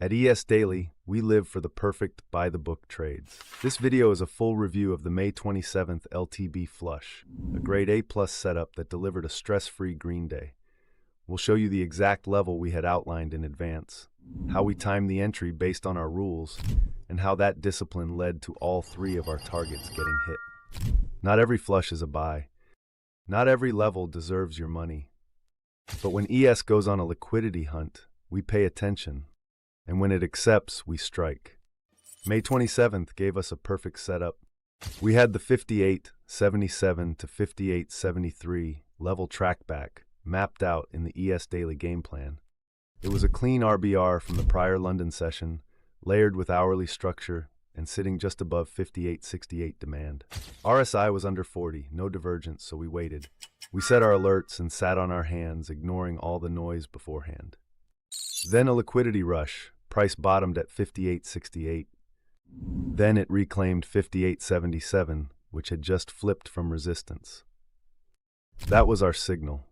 At ESDaily, we live for the perfect by-the-book trades. This video is a full review of the May 27th LTB Flush, a grade A+ setup that delivered a stress-free green day. We'll show you the exact level we had outlined in advance, how we timed the entry based on our rules, and how that discipline led to all three of our targets getting hit. Not every flush is a buy. Not every level deserves your money. But when ES goes on a liquidity hunt, we pay attention. And when it accepts, we strike. May 27th gave us a perfect setup. We had the 58.77 to 58.73 level trackback mapped out in the ESDaily game plan. It was a clean RBR from the prior London session, layered with hourly structure and sitting just above 58.68 demand. RSI was under 40, no divergence, so we waited. We set our alerts and sat on our hands, ignoring all the noise beforehand. Then a liquidity rush. Price bottomed at 58.68. Then it reclaimed 58.77, which had just flipped from resistance. That was our signal.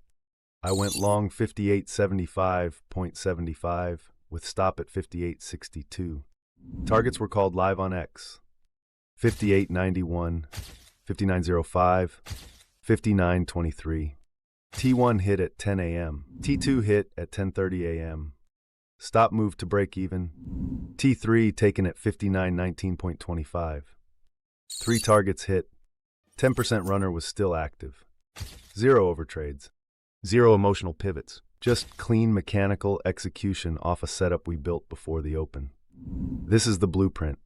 I went long 58.75.75 with stop at 58.62. Targets were called live on X. 58.91, 59.05, 59.23. T1 hit at 10 a.m. T2 hit at 10:30 a.m. Stop moved to break even. T3 taken at 59.19.25. 3 targets hit. 10% runner was still active. 0 overtrades. 0 emotional pivots. Just clean mechanical execution off a setup we built before the open. This is the blueprint.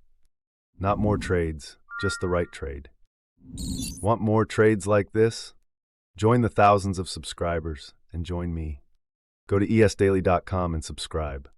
Not more trades, just the right trade. Want more trades like this? Join the thousands of subscribers and join me. Go to esdaily.com and subscribe.